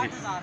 8000